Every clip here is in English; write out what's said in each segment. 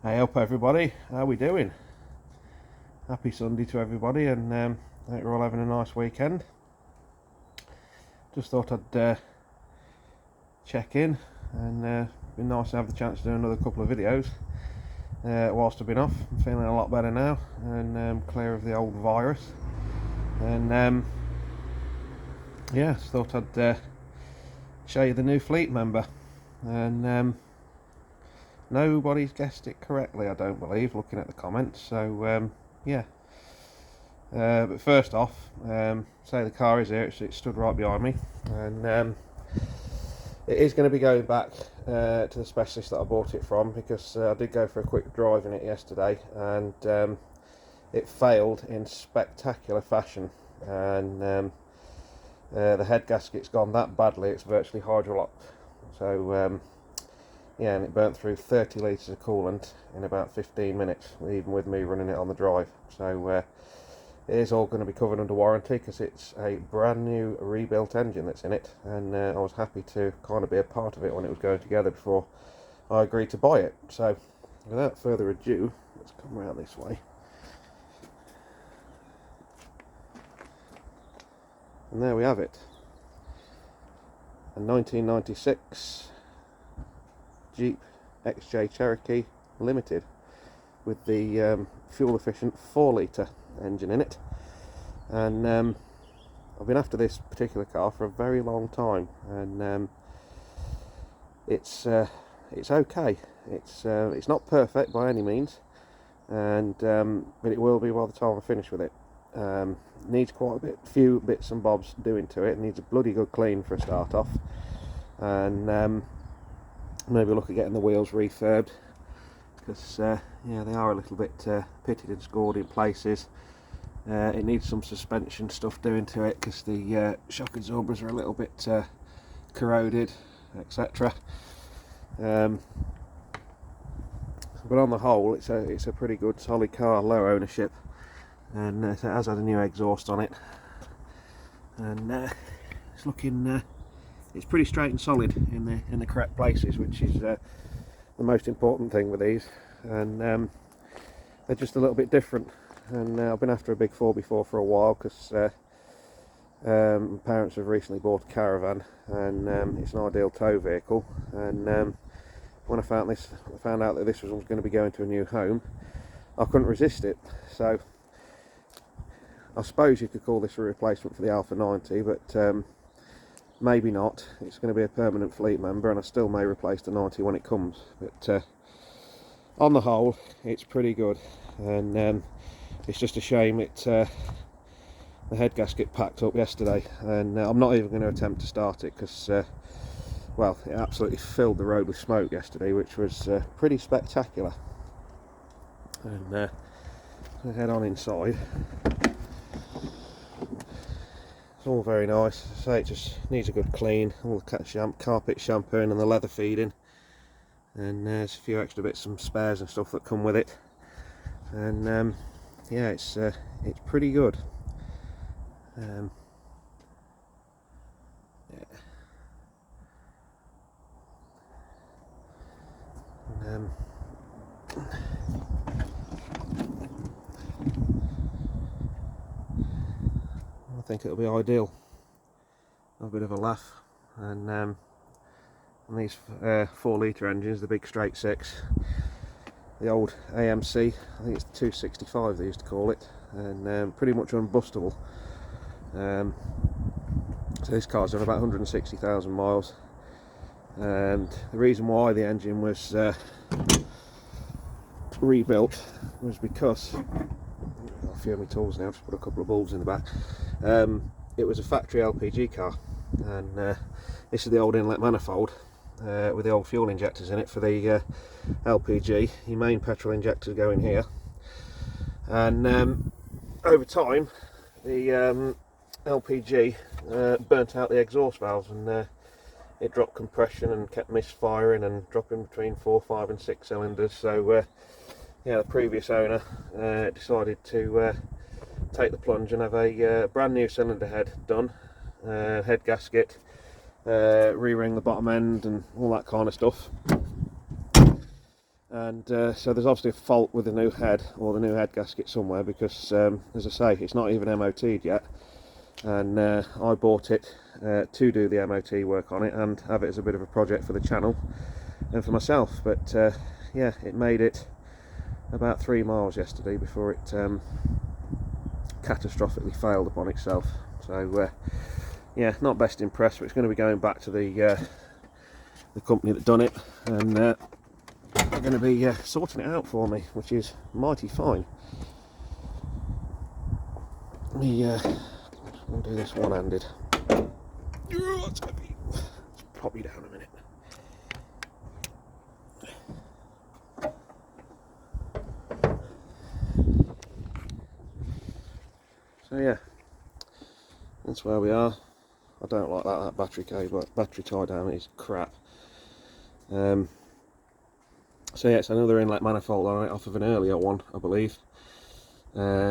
Hey up everybody, how we doing? Happy Sunday to everybody, and I hope you're all having a nice weekend. Just thought I'd check in, and been nice to have the chance to do another couple of videos whilst I've been off. I'm feeling a lot better now, and clear of the old virus, and yeah, just thought I'd show you the new fleet member, and nobody's guessed it correctly, I don't believe, looking at the comments. So yeah, but first off, say the car is here. It stood right behind me, and it is going to be going back to the specialist that I bought it from, because I did go for a quick drive in it yesterday, and it failed in spectacular fashion, and the head gasket's gone that badly it's virtually hydrolocked. So yeah, and it burnt through 30 litres of coolant in about 15 minutes, even with me running it on the drive. So it is all going to be covered under warranty, because it's a brand new rebuilt engine that's in it, and I was happy to kind of be a part of it when it was going together before I agreed to buy it. So without further ado, let's come around this way. And there we have it, a 1996 Jeep XJ Cherokee Limited with the fuel efficient 4-litre engine in it. And I've been after this particular car for a very long time, and it's okay. It's not perfect by any means, and but it will be by the time I finish with it. Needs quite a few bits and bobs doing to it. Needs a bloody good clean for a start off, and maybe look at getting the wheels refurbed, because yeah, they are a little bit pitted and scored in places. It needs some suspension stuff doing to it, because the shock absorbers are a little bit corroded, etc. But on the whole, it's a pretty good solid car, low ownership, and it has had a new exhaust on it, and it's looking it's pretty straight and solid in the correct places, which is the most important thing with these. And they're just a little bit different. And I've been after a big 4x4 for a while, because my parents have recently bought a caravan, and it's an ideal tow vehicle. And when I found out that this was going to be going to a new home, I couldn't resist it. So I suppose you could call this a replacement for the Alpha 90, but maybe not. It's going to be a permanent fleet member, and I still may replace the 90 when it comes. But on the whole, it's pretty good, and it's just a shame the head gasket packed up yesterday, and I'm not even going to attempt to start it, because well, it absolutely filled the road with smoke yesterday, which was pretty spectacular. And I'll head on inside. It's all very nice. As I say, it just needs a good clean, all the carpet shampooing and the leather feeding, and there's a few extra bits and spares and stuff that come with it. And yeah, it's pretty good. Yeah. And, I think it'll be ideal. Have a bit of a laugh, and on these 4-litre engines, the big straight 6, the old AMC, I think it's 265 they used to call it, and pretty much unbustable. So this car's done about 160,000 miles, and the reason why the engine was rebuilt was because I've got a few of my tools now. I've just put a couple of bulbs in the back. It was a factory LPG car, and this is the old inlet manifold with the old fuel injectors in it for the LPG. Your main petrol injectors go in here, and over time the LPG burnt out the exhaust valves, and it dropped compression and kept misfiring and dropping between 4, 5 and 6 cylinders. So yeah, the previous owner decided to take the plunge and have a brand new cylinder head done, head gasket, re-ring the bottom end and all that kind of stuff. And so there's obviously a fault with the new head, or the new head gasket somewhere, because as I say, it's not even MOT'd yet, and I bought it to do the MOT work on it and have it as a bit of a project for the channel and for myself. But yeah, it made it about 3 miles yesterday before it catastrophically failed upon itself. So yeah, not best impressed, but it's going to be going back to the company that done it, and they're going to be sorting it out for me, which is mighty fine. We'll do this one-handed. Let's pop you down a minute. So yeah, that's where we are. I don't like that battery cable, that battery tie down is crap. So yeah, it's another inlet manifold on it off of an earlier one, I believe,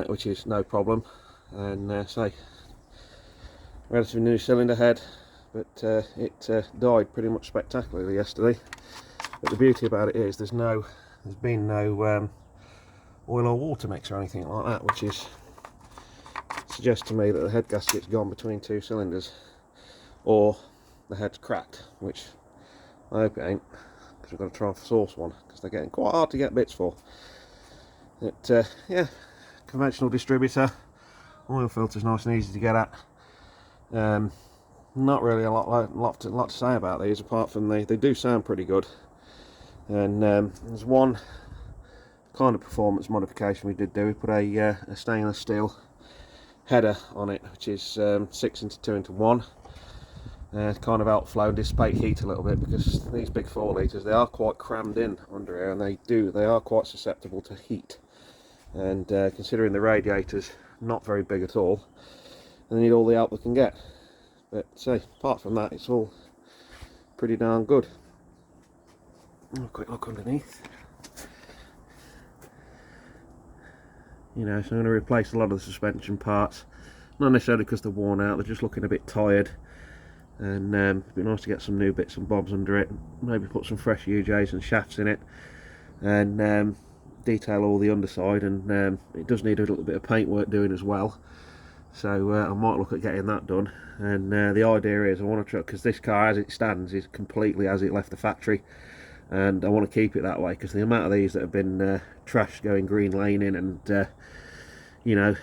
which is no problem. And say, relatively new cylinder head, but it died pretty much spectacularly yesterday. But the beauty about it is there's been no oil or water mix or anything like that, which suggests to me that the head gasket's gone between 2 cylinders, or the head's cracked, which I hope it ain't, because we've got to try and source one, because they're getting quite hard to get bits for. But yeah, conventional distributor, oil filter's nice and easy to get at. Not really a lot to say about these, apart from they do sound pretty good. And there's one kind of performance modification we did do. We put a stainless steel header on it, which is 6 into 2 into 1. Kind of outflow and dissipate heat a little bit, because these big 4 litres, they are quite crammed in under here, and they are quite susceptible to heat. And considering the radiator's not very big at all, they need all the help they can get. But say, apart from that, it's all pretty darn good. A quick look underneath. You know, so I'm going to replace a lot of the suspension parts, not necessarily because they're worn out, they're just looking a bit tired. And it'd be nice to get some new bits and bobs under it, maybe put some fresh UJs and shafts in it, and detail all the underside. And it does need a little bit of paint work doing as well, so I might look at getting that done. And the idea is I want to try, because this car as it stands is completely as it left the factory, and I want to keep it that way, because the amount of these that have been trashed going green lane in, and you know,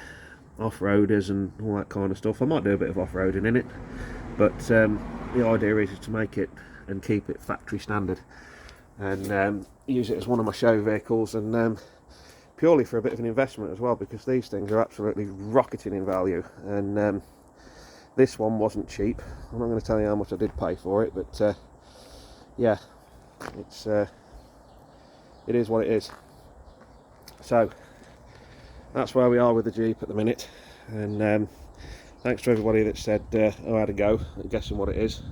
off-roaders and all that kind of stuff. I might do a bit of off-roading in it, but the idea is to make it and keep it factory standard, and use it as one of my show vehicles, and purely for a bit of an investment as well, because these things are absolutely rocketing in value. And this one wasn't cheap. I'm not going to tell you how much I did pay for it, but yeah, it is what it is. So that's where we are with the Jeep at the minute. And thanks to everybody that said I had a go at guessing what it is.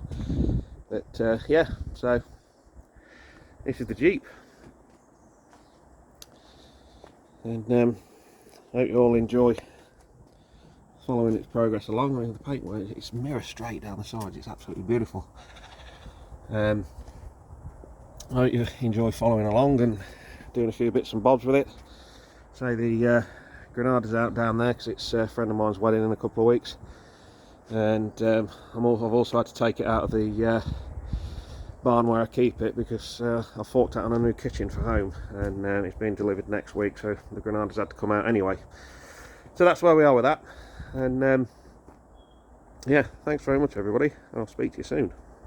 But yeah, so this is the Jeep, and I hope you all enjoy following its progress along. I mean, the paintwork, it's mirror straight down the sides, it's absolutely beautiful. I hope you enjoy following along and doing a few bits and bobs with it. So the Granada's out down there because it's a friend of mine's wedding in a couple of weeks, and I've also had to take it out of the barn where I keep it, because I forked out on a new kitchen for home, and it's being delivered next week, so the Granada's had to come out anyway. So that's where we are with that, and yeah, thanks very much everybody. I'll speak to you soon.